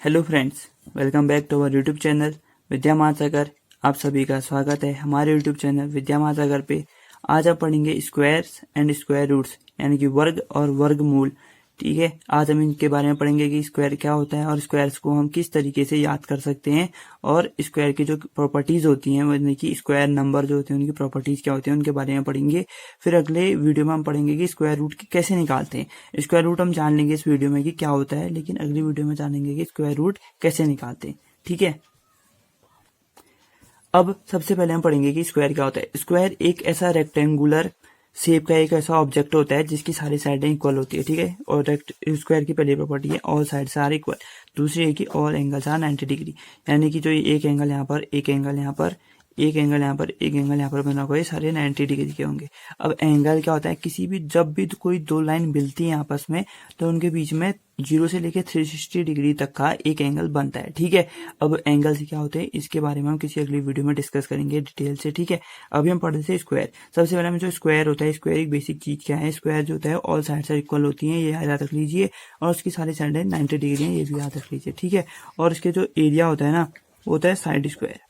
Hello friends, welcome back to our YouTube channel Vidya Mahasagar. आप सभी का स्वागत है हमारे यूट्यूब चैनल विद्या महासागर पे। आज हम पढ़ेंगे स्क्वायर्स एंड स्क्वायर रूट्स यानी कि वर्ग और वर्गमूल। ठीक है, आज हम इनके बारे में पढ़ेंगे कि स्क्वायर क्या होता है और स्क्वायर्स को हम किस तरीके से याद कर सकते हैं और स्क्वायर की जो प्रॉपर्टीज होती हैं यानी कि स्क्वायर नंबर जो होते हैं उनकी प्रॉपर्टीज क्या होती हैं उनके बारे में पढ़ेंगे। फिर अगले वीडियो में हम पढ़ेंगे कि स्क्वायर रूट की कैसे निकालते हैं। स्क्वायर रूट हम जान लेंगे इस वीडियो में कि क्या होता है, लेकिन अगली वीडियो में जानेंगे कि स्क्वायर रूट कैसे निकालते हैं। ठीक है, अब सबसे पहले हम पढ़ेंगे कि स्क्वायर क्या होता है। स्क्वायर एक ऐसा रेक्टेंगुलर शेप का एक ऐसा ऑब्जेक्ट होता है जिसकी सारी साइडें इक्वल होती है। ठीक है, और स्क्वायर की पहली प्रॉपर्टी है ऑल साइड्स आर इक्वल। दूसरी है कि ऑल एंगल्स आर 90 डिग्री, यानी कि जो एक एंगल यहाँ पर, एक एंगल यहाँ पर, एक एंगल यहाँ पर, एक एंगल यहाँ पर बना हुआ है, सारे 90 डिग्री के होंगे। अब एंगल क्या होता है, किसी भी जब भी कोई दो लाइन मिलती है आपस में तो उनके बीच में 0 से लेकर 360 डिग्री तक का एक एंगल बनता है। ठीक है, अब एंगल से क्या होते हैं इसके बारे में हम किसी अगली वीडियो में डिस्कस करेंगे डिटेल से। ठीक है, अभी हम पढ़ते थे स्क्वायर। सबसे पहले में जो स्क्वायर होता है, स्क्वायर एक बेसिक चीज क्या है। स्क्वायर जो होता है ऑल साइड्स इक्वल होती है, ये याद रख लीजिए, और उसकी सारी साइडें 90 डिग्री है, ये भी याद रख लीजिए। ठीक है, और इसके जो एरिया होता है ना वो होता है साइड स्क्वायर,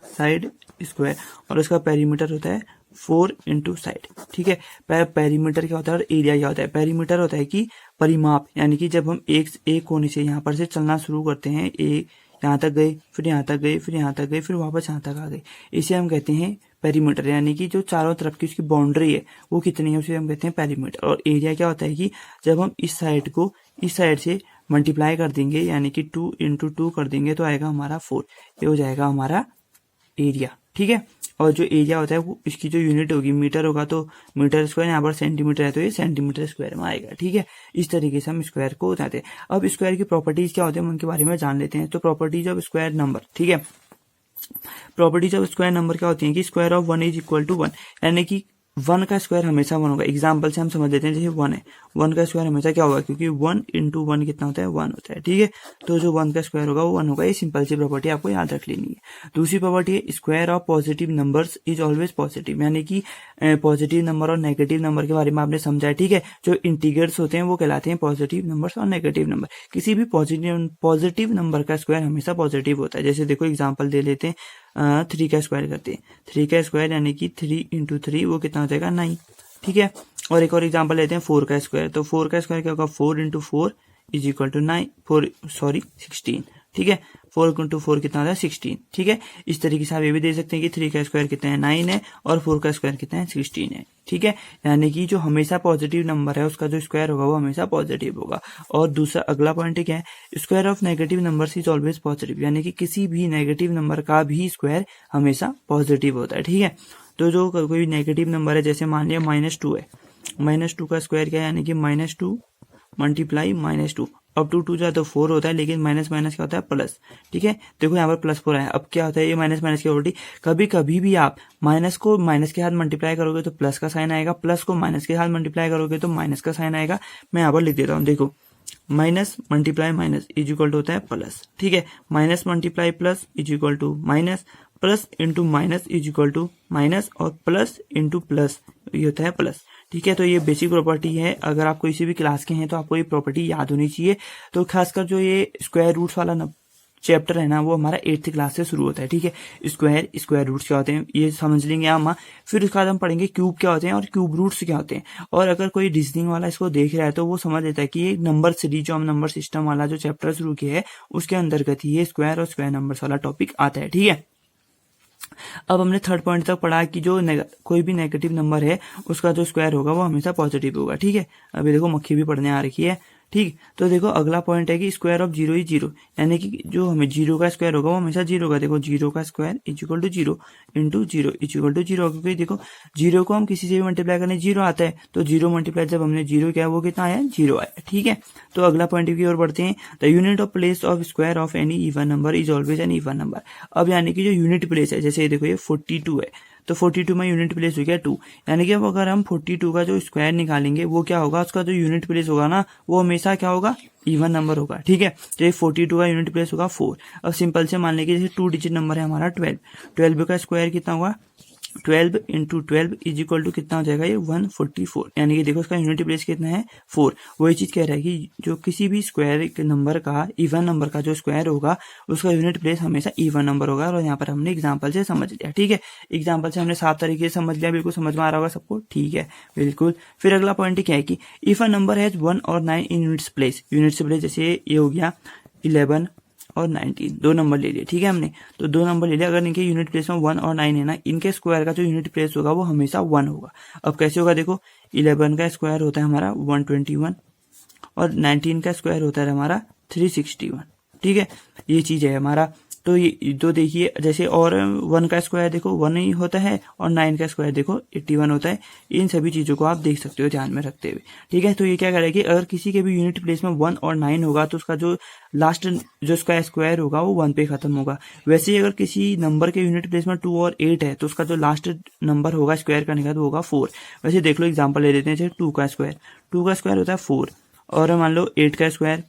साइड स्क्वायर, और उसका पेरीमीटर होता है 4 इंटू साइड। ठीक है, पेरीमीटर क्या होता है और एरिया क्या होता है। पेरीमीटर होता है कि परिमाप, यानी कि जब हम एक कोने से यहाँ पर से चलना शुरू करते हैं, एक यहाँ तक गए, फिर यहाँ तक गए, फिर यहाँ तक गए, फिर वापस यहाँ तक आ गए, इसे हम कहते हैं पेरीमीटर। यानी कि जो चारों तरफ की उसकी बाउंड्री है वो कितनी है उसे हम कहते हैं पेरीमीटर। और एरिया क्या होता है कि जब हम इस साइड को इस साइड से मल्टीप्लाई कर देंगे, यानी कि 2 इंटू 2 कर देंगे तो आएगा हमारा 4, ये हो जाएगा हमारा एरिया। ठीक है, और जो एरिया होता है वो इसकी जो यूनिट होगी, मीटर होगा तो मीटर स्क्वायर, यहाँ पर सेंटीमीटर है तो ये सेंटीमीटर स्क्वायर में आएगा। ठीक है, इस तरीके से हम स्क्वायर को बताते हैं। अब स्क्वायर की प्रॉपर्टीज क्या होती है हम उनके बारे में जान लेते हैं। तो प्रॉपर्टीज ऑफ स्क्वायर नंबर, ठीक है, प्रॉपर्टीज ऑफ स्क्वायर नंबर क्या होती है कि square of 1 is equal to 1, यानी कि 1 का स्क्वायर हमेशा 1 होगा। एग्जाम्पल से हम समझ लेते हैं, जैसे 1 है, 1 का स्क्वायर हमेशा क्या होगा, क्योंकि 1 इंटू 1 कितना होता है, 1 होता है। ठीक है, तो जो 1 का स्क्वायर होगा वो 1 होगा। ये सिंपल सी प्रॉपर्टी आपको याद रख लेनी है। दूसरी प्रॉपर्टी है square of positive numbers is always positive, यानी कि पॉजिटिव नंबर और नेगेटिव नंबर के बारे में आपने समझा है। ठीक है, जो इंटीग्रल्स होते हैं वो कहलाते हैं पॉजिटिव नंबर्स और नेगेटिव नंबर। किसी भी पॉजिटिव नंबर का स्क्वायर हमेशा पॉजिटिव होता है। जैसे देखो एग्जाम्पल दे लेते हैं, 3 का स्क्वायर करते हैं, 3 का स्क्वायर यानी कि 3 इंटू 3 वो कितना हो जाएगा, 9। ठीक है, और एक और एग्जांपल लेते हैं 4 का स्क्वायर। तो 4 का स्क्वायर क्या होगा, 4 इंटू 4 इज इक्वल टू 16। ठीक है, 4 इंटू 4 कितना होता है, 16। ठीक है, इस तरीके से आप ये भी दे सकते हैं कि 3 का स्क्वायर कितना है, 9 है, और 4 का स्क्वायर कितना है, 16 है। ठीक है, यानी कि जो हमेशा पॉजिटिव नंबर है उसका जो स्क्वायर होगा वो हमेशा पॉजिटिव होगा। और दूसरा अगला पॉइंट क्या है, square of negative number is always positive, यानी कि किसी भी नेगेटिव नंबर का भी स्क्वायर हमेशा पॉजिटिव होता है। ठीक है, तो जो कोई नेगेटिव नंबर है, जैसे मान लिया -2 है, -2 का स्क्वायर क्या है, यानी कि -2 मल्टीप्लाई -2, अब 2 जाए तो 4 होता है, लेकिन माइनस माइनस क्या होता है, प्लस। ठीक है, देखो यहाँ पर +4 है। अब क्या होता है, ये माइनस माइनस की प्रॉपर्टी, कभी कभी भी आप माइनस को माइनस के साथ मल्टीप्लाई करोगे तो प्लस का साइन आएगा, प्लस को माइनस के साथ मल्टीप्लाई करोगे तो माइनस का साइन आएगा। मैं यहाँ पर लिख देता हूँ, देखो, minus multiply minus is equal to होता है प्लस। ठीक है, minus multiply plus is equal to minus, plus into minus is equal to minus, और प्लस इंटू प्लस ये होता है प्लस। ठीक है, तो ये बेसिक प्रॉपर्टी है। अगर आप किसी भी क्लास के हैं तो आपको ये प्रॉपर्टी याद होनी चाहिए। तो खासकर जो ये स्क्वायर रूट्स वाला चैप्टर है ना वो हमारा 8th क्लास से शुरू होता है। ठीक है, स्क्वायर रूट्स क्या होते हैं ये समझ लेंगे हम। फिर उसके बाद हम पढ़ेंगे क्यूब क्या होते हैं और क्यूब रूट्स क्या होते हैं। और अगर कोई रीजनिंग वाला इसको देख रहा है तो वो समझ लेता है कि ये नंबर सीरीज जो हम नंबर सिस्टम वाला जो चैप्टर शुरू किया है उसके अंतर्गत ही ये स्क्वायर और स्क्वायर नंबर्स वाला टॉपिक आता है। ठीक है, अब हमने 3rd पॉइंट तक पढ़ा कि जो कोई भी नेगेटिव नंबर है उसका जो स्क्वायर होगा वो हमेशा पॉजिटिव होगा। ठीक है, अभी देखो मक्खी भी पढ़ने आ रखी है। ठीक, तो देखो अगला पॉइंट है कि स्क्वायर ऑफ 0 इज 0, यानी कि जो हमें 0 का स्क्वायर होगा वो हमेशा 0 होगा। देखो 0 का square is equal to 0 into 0 is equal to 0, क्योंकि देखो 0 को हम किसी से भी मल्टीप्लाई करने 0 आता है, तो 0 मल्टीप्लाई जब हमने 0 किया वो कितना आया, 0 आया। ठीक है, तो अगला पॉइंट की ओर बढ़ते हैं। The unit of place of square of any even number is always an even number. अब यानी कि जो यूनिट प्लेस है, जैसे देखो ये 42 है, तो 42 में यूनिट प्लेस हो गया 2, यानी कि अब अगर हम 42 का जो स्क्वायर निकालेंगे वो क्या होगा, उसका जो यूनिट प्लेस होगा ना वो हमेशा क्या होगा, इवन नंबर होगा। ठीक है, तो ये 42 का यूनिट प्लेस होगा 4। अब सिंपल से मान लेंगे जैसे 2 डिजिट नंबर है हमारा 12 का स्क्वायर कितना होगा, 12 इंटू 12 इज इक्वल टू कितना हो जाएगा ये 144, यानी कि देखो इसका यूनिट प्लेस कितना है 4। वही चीज कह रहा है कि जो किसी भी स्क्वायर के नंबर का इवन नंबर का जो स्क्वायर होगा उसका यूनिट प्लेस हमेशा इवन नंबर होगा। और यहाँ पर हमने एग्जाम्पल से समझ लिया, ठीक है, एग्जाम्पल से हमने साफ तरीके से समझ लिया, बिल्कुल समझ में आ रहा होगा सबको, ठीक है बिल्कुल। फिर अगला पॉइंट क्या है कि इफ अ नंबर हैज 1 और 9 इन यूनिट्स प्लेस, यूनिट्स प्लेस जैसे ये हो गया 11 और 19, दो नंबर ले लिए, ठीक है हमने, तो दो नंबर ले लिया। अगर इनके यूनिट प्लेस में 1 और 9 है ना, इनके स्क्वायर का जो यूनिट प्लेस होगा वो हमेशा 1 होगा। अब कैसे होगा देखो, 11 का स्क्वायर होता है हमारा 121 और 19 का स्क्वायर होता है हमारा 361, ठीक है, ये चीज है हमारा। तो ये तो देखिए जैसे, और 1 का स्क्वायर देखो 1 ही होता है और 9 का स्क्वायर देखो 81 होता है। इन सभी चीजों को आप देख सकते हो ध्यान में रखते हुए, ठीक है। तो ये क्या करेगा कि अगर किसी के भी यूनिट प्लेस में 1 और 9 होगा तो उसका जो लास्ट जो उसका स्क्वायर होगा वो 1 पे खत्म होगा। वैसे ही अगर किसी नंबर के यूनिट प्लेस में 2 और 8 है तो उसका जो लास्ट नंबर होगा स्क्वायर करने का तो होगा 4। वैसे देख लो एग्जाम्पल ले लेते हैं, जैसे 2 का स्क्वायर होता है 4, और मान लो 8 का स्क्वायर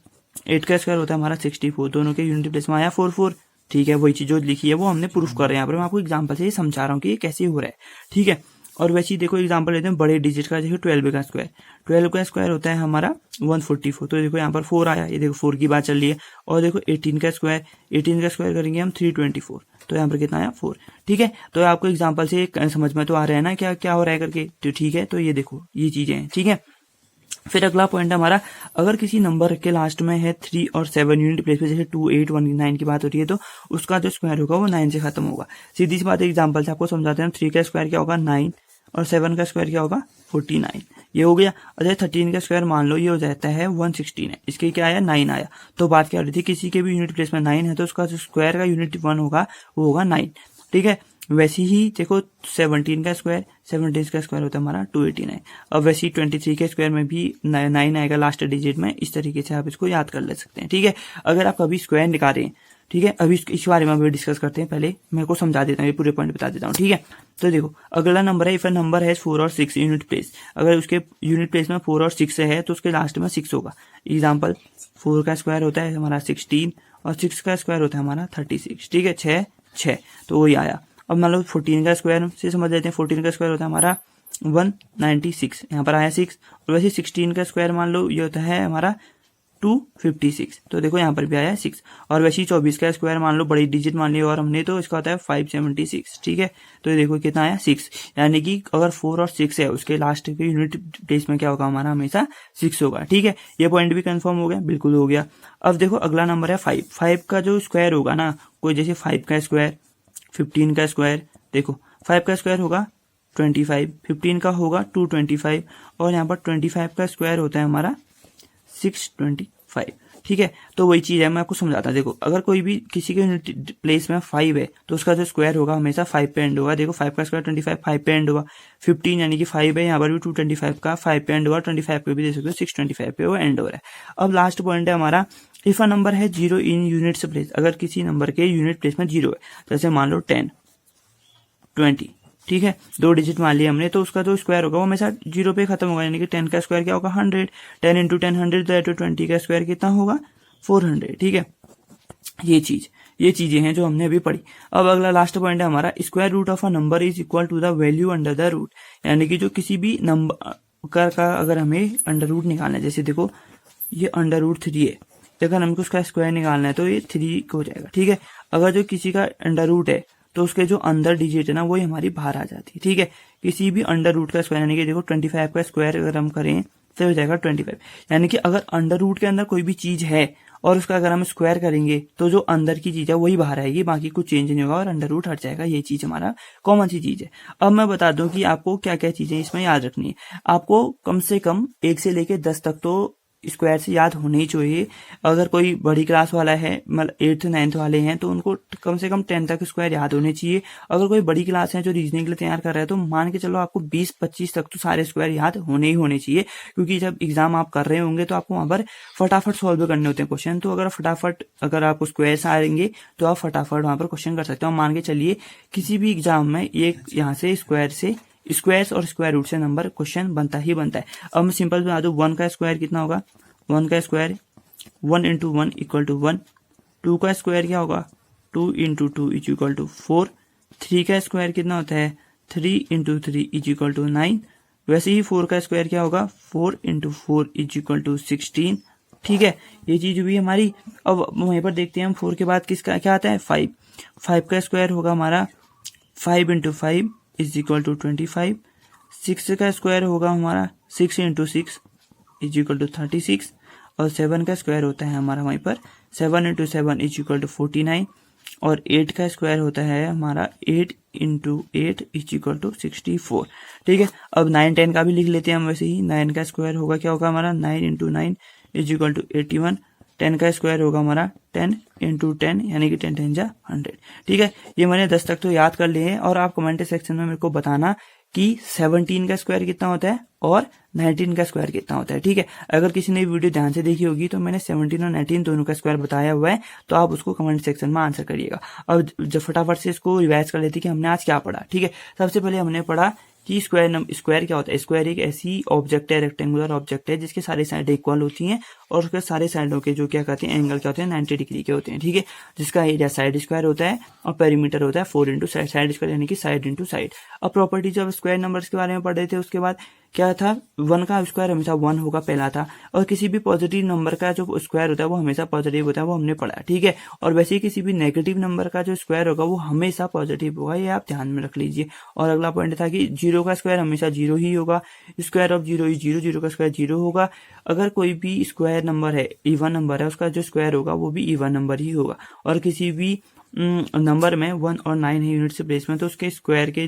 होता है हमारा 64, दोनों के यूनिट प्लेस में आया 4, ठीक है। वही चीज जो लिखी है वो हमने प्रूफ कर रहे हैं यहाँ पर, मैं आपको एग्जांपल से ये समझा रहा हूँ कि ये कैसे हो रहा है, ठीक है। और वैसे ही देखो एग्जांपल लेते हैं बड़े डिजिट का, जैसे 12 का स्क्वायर होता है हमारा 144, तो देखो यहाँ पर 4 आया, ये देखो 4 की बात चल रही है। और देखो 18 का स्क्वायर करेंगे हम 324, तो यहाँ पर कितना आया 4, ठीक है। तो आपको एग्जाम्पल से समझ में तो आ रहा है ना क्या क्या हो रहा है करके, तो ठीक है। तो ये देखो ये चीजें हैं, ठीक है। फिर अगला पॉइंट हमारा, अगर किसी नंबर के लास्ट में है 3 और 7 यूनिट प्लेस पे, जैसे 2, 8, 1, 9 की बात हो रही है, तो उसका जो स्क्वायर होगा वो 9 से खत्म होगा। सीधी सी बात एग्जांपल से आपको समझाते हैं। 3 का स्क्वायर क्या होगा 9 और 7 का स्क्वायर क्या होगा 49, ये हो गया। और 13 का स्क्वायर मान लो ये हो जाता है 116, इसके क्या आया 9 आया। तो बात क्या हो रही थी, किसी के भी यूनिट प्लेस में 9 है तो उसका जो स्क्वायर का यूनिट 1 होगा वो होगा 9, ठीक है। वैसे ही देखो 17 का स्क्वायर होता है हमारा 289। अब वैसे ही 23 के स्क्वायर में भी 9 आएगा लास्ट डिजिट में। इस तरीके से आप इसको याद कर ले सकते हैं, ठीक है। अगर आप कभी स्क्वायर निकाल रहे हैं, ठीक है, अभी इस बारे में भी डिस्कस करते हैं, पहले मैं को समझा देता हूँ, ये पूरे पॉइंट बता देता हूँ, ठीक है। तो देखो अगला नंबर है, इफ अ नंबर है 4 और 6 यूनिट प्लेस, अगर उसके यूनिट प्लेस में 4 और 6 है तो उसके लास्ट में 6 होगा। एग्जाम्पल 4 का स्क्वायर होता है हमारा 16 और 6 का स्क्वायर होता है हमारा 36, ठीक है, 6, तो वही आया। अब मान लो 14 का स्क्वायर से समझ लेते हैं, 14 का स्क्वायर होता है हमारा 196, यहाँ पर आया 6। और वैसे 16 का स्क्वायर मान लो ये होता है हमारा 256, तो देखो यहाँ पर भी आया 6। और वैसे ही 24 का स्क्वायर मान लो बड़ी डिजिट मान लिया और हमने, तो इसका होता है 576, ठीक है। तो ये देखो कितना आया 6, यानी कि अगर 4 और 6 है उसके लास्ट के यूनिट प्लेस में क्या होगा हमारा हमेशा 6 होगा, ठीक है। ये पॉइंट भी कंफर्म हो गया, बिल्कुल हो गया। अब देखो अगला नंबर है 5 का जो स्क्वायर होगा ना, कोई जैसे 5 का स्क्वायर, 15 का स्क्वायर, देखो 5 का स्क्वायर होगा 25, 15 का होगा 225 और यहाँ पर 25 का स्क्वायर होता है हमारा 625, ठीक है। तो वही चीज है, मैं आपको समझाता हूँ। देखो अगर कोई भी किसी के यूनिट प्लेस में 5 है तो उसका जो स्क्वायर होगा हमेशा 5 पे एंड होगा। देखो 5 का स्क्वायर 25, 5 पे एंड होगा। 15 यानी कि 5 है, यहाँ पर भी 225 का 5 पे एंड होगा, 25 पे भी दे सकते हो 625 पे वो एंड हो रहा है। अब लास्ट पॉइंट है हमारा, इफ अ नंबर है 0 इन यूनिट्स प्लेस, अगर किसी नंबर के यूनिट प्लेस में 0 है, जैसे मान लो 10, 20, ठीक है, 2 डिजिट मान लिया हमने, तो उसका जो स्क्वायर होगा वो हमेशा 0 पे खत्म होगा। यानी कि 10 का स्क्वायर क्या होगा 100, 10 इंटू 10 100, तो 20 का स्क्वायर कितना होगा 400, ठीक है। ये चीजें हैं जो हमने अभी पढ़ी। अब अगला लास्ट पॉइंट है हमारा, square root of a number is equal to the value under the root, यानी कि जो किसी भी नंबर का अगर हमें अंडर रूट निकालना है, जैसे देखो ये अंडर रूट 3 है, अगर हमको उसका स्क्वायर निकालना है तो ये 3 हो जाएगा, ठीक है। अगर जो किसी का अंडर रूट है तो उसके जो अंदर डिजिट है ना वही हमारी बाहर आ जाती है, ठीक है। किसी भी अंडर रूट का स्क्वायर, यानी कि देखो 25 का स्क्वायर अगर हम करें तो हो जाएगा 25, यानी कि अगर अंडर रूट के अंदर कोई भी चीज है और उसका अगर हम स्क्वायर करेंगे तो जो अंदर की चीज है वही बाहर आएगी, बाकी कुछ चेंज नहीं होगा और अंडर रूट हट जाएगा। ये चीज हमारा कॉमन सी चीज है। अब मैं बता दूं कि आपको क्या क्या चीजें इसमें याद रखनी है। आपको कम से कम 1 से लेके 10 तक तो स्क्वायर से याद होने ही चाहिए। अगर कोई बड़ी क्लास वाला है, मतलब 8th 9th वाले हैं, तो उनको कम से कम 10 तक स्क्वायर याद होने चाहिए। अगर कोई बड़ी क्लास है जो रीजनिंग के लिए तैयार कर रहा है तो मान के चलो आपको 20-25 तक तो सारे स्क्वायर याद होने ही होने चाहिए, क्योंकि जब एग्जाम आप कर रहे होंगे तो आपको वहां पर फटाफट सॉल्व करने होते हैं क्वेश्चन। तो अगर आपको स्क्वायर्स आएंगे तो आप फटाफट वहां पर क्वेश्चन कर सकते हो। मान के चलिए किसी भी एग्जाम में एक यहाँ से स्क्वायर्स और स्क्वायर रूट से नंबर क्वेश्चन बनता ही बनता है। अब मैं सिंपल बता दूं, 1 का स्क्वायर कितना होगा, 1 का स्क्वायर 1 इंटू 1 इक्वल टू 1। 2 का स्क्वायर क्या होगा, 2 इंटू 2 इज इक्वल टू 4। 3 का स्क्वायर कितना होता है, 3 इंटू 3 इज इक्वल टू 9। वैसे ही 4 का स्क्वायर क्या होगा, 4 इंटू 4 इज इक्वल टू 16। ठीक है, ये चीज हुई हमारी। अब वहीं पर देखते हैं हम 4 के बाद किसका क्या आता है, 5। 5 का स्क्वायर होगा हमारा 5 इंटू 5 इज इक्वल टू 25। 6 का स्क्वायर होगा हमारा 6 इंटू 6 इज इक्वल टू 36। और 7 का स्क्वायर होता है हमारा वहीं पर 7 इंटू 7 इज इक्वल टू 49। और 8 का स्क्वायर होता है हमारा 8 इंटू 8 इज इक्वल टू 64। ठीक है, अब 9 10 का भी लिख लेते हैं हम वैसे ही। 9 का स्क्वायर होगा क्या होगा हमारा 9 इंटू 9 इज इक्वल टू 81। 10 का स्क्वायर होगा हमारा 10 इंटू 10 यानी कि 10 10 जा 100। ठीक है, ये मैंने 10 तक तो याद कर लिए हैं। और आप कमेंट सेक्शन में मेरे को बताना कि 17 का स्क्वायर कितना होता है और 19 का स्क्वायर कितना होता है। ठीक है, अगर किसी ने वीडियो ध्यान से देखी होगी तो मैंने 17 और 19 दोनों का स्क्वायर बताया हुआ है, तो आप उसको कमेंट सेक्शन में आंसर करिएगा। अब जब फटाफट से इसको रिवाइज कर लेते कि हमने आज क्या पढ़ा। ठीक है, सबसे पहले हमने पढ़ा कि स्क्वायर क्या होता है। स्क्वायर एक ऐसी ऑब्जेक्ट है, रेक्टेंगुलर ऑब्जेक्ट है जिसके सारे साइड इक्वल होती हैं और उसके सारे साइडों के जो क्या कहते हैं एंगल क्या होते हैं 90 डिग्री के होते हैं। ठीक है, जिसका एरिया साइड स्क्वायर होता है और पेरीमीटर होता है 4 इंटू साइड स्क्वायर यानी कि साइड इंटू साइड। अब प्रॉपर्टी जब स्क्वायर नंबर्स के बारे में पढ़ रहे थे उसके बाद क्या था, 1 का स्क्वायर हमेशा 1 होगा पहला था। और किसी भी पॉजिटिव नंबर का जो स्क्वायर होता है वो हमेशा पॉजिटिव होता है, वो हमने पढ़ा। ठीक है, और वैसे ही किसी भी नेगेटिव नंबर का जो स्क्वायर होगा वो हमेशा पॉजिटिव होगा, ये आप ध्यान में रख लीजिए। और अगला पॉइंट था कि 0 का स्क्वायर हमेशा 0 ही होगा, स्क्वायर ऑफ 0 इज 0, 0 का स्क्वायर 0 होगा। अगर कोई भी स्क्वायर नंबर है, इवन नंबर है, उसका जो स्क्वायर होगा वो भी इवन नंबर ही होगा। और किसी भी नंबर में 1 और 9 है यूनिट से प्लेस में, तो उसके स्क्वायर के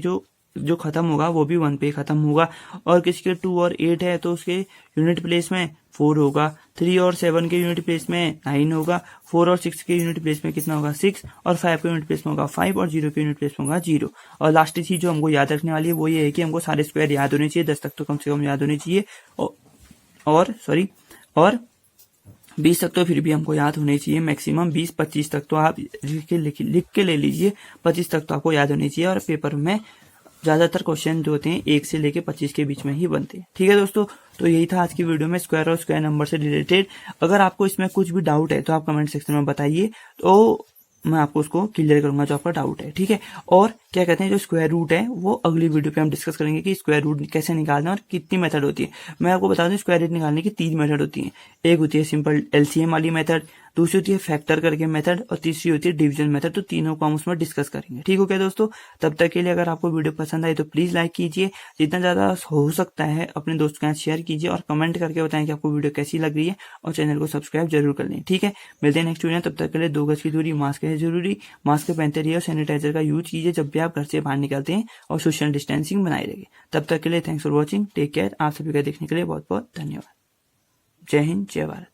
जो खत्म होगा वो भी 1 पे खत्म होगा। और किसी के 2 और 8 है तो उसके यूनिट प्लेस में 4 होगा। 3 और 7 के यूनिट प्लेस में 9 होगा। 4 और 6 के यूनिट प्लेस में कितना होगा 6। और 5 के यूनिट प्लेस में होगा 5 और 0 के यूनिट प्लेस में होगा 0। और लास्ट चीज जो हमको याद रखने वाली है वो ये है कि हमको सारे स्क्वायर याद होने चाहिए, 10 तक तो कम से कम याद होने चाहिए। और 20 तक तो फिर भी हमको याद होने चाहिए मैक्सिमम। 20-25 तक तो आप लिख के ले लीजिए, 25 तक तो आपको याद होने चाहिए। और पेपर में ज्यादातर क्वेश्चन जो होते हैं 1 से लेके 25 के बीच में ही बनते हैं। ठीक है दोस्तों, तो यही था आज की वीडियो में स्क्वायर और स्क्वायर नंबर से रिलेटेड। अगर आपको इसमें कुछ भी डाउट है तो आप कमेंट सेक्शन में बताइए, तो मैं आपको उसको क्लियर करूंगा जो आपका डाउट है। ठीक है, और क्या कहते हैं जो स्क्वायर रूट है वो अगली वीडियो पे हम डिस्कस करेंगे कि स्क्वायर रूट कैसे निकालना और कितनी मेथड होती है। मैं आपको बता दूं स्क्वायर रूट निकालने की 3 मेथड होती है। एक होती है सिंपल एलसीएम वाली मेथड, दूसरी होती है फैक्टर करके मेथड, और तीसरी होती है डिवीजन मेथड। तो तीनों को हम उसमें डिस्कस करेंगे। ठीक हो क्या दोस्तों, तब तक के लिए अगर आपको वीडियो पसंद आई तो प्लीज लाइक कीजिए, जितना ज्यादा हो सकता है अपने दोस्तों के साथ शेयर कीजिए, और कमेंट करके बताएं कि आपको वीडियो कैसी लग रही है, और चैनल को सब्सक्राइब जरूर कर लें। ठीक है, मिलते हैं नेक्स्ट वीडियो में, तब तक के लिए 2 गज की दूरी, मास्क है जरूरी, मास्क पहनते रहिए और सैनिटाइजर का यूज कीजिए जब भी आप घर से बाहर निकलते हैं, और सोशल डिस्टेंसिंग बनाए रहिए। तब तक के लिए thanks for watching, take care. आप सभी का देखने के लिए बहुत बहुत धन्यवाद। जय हिंद, जय भारत।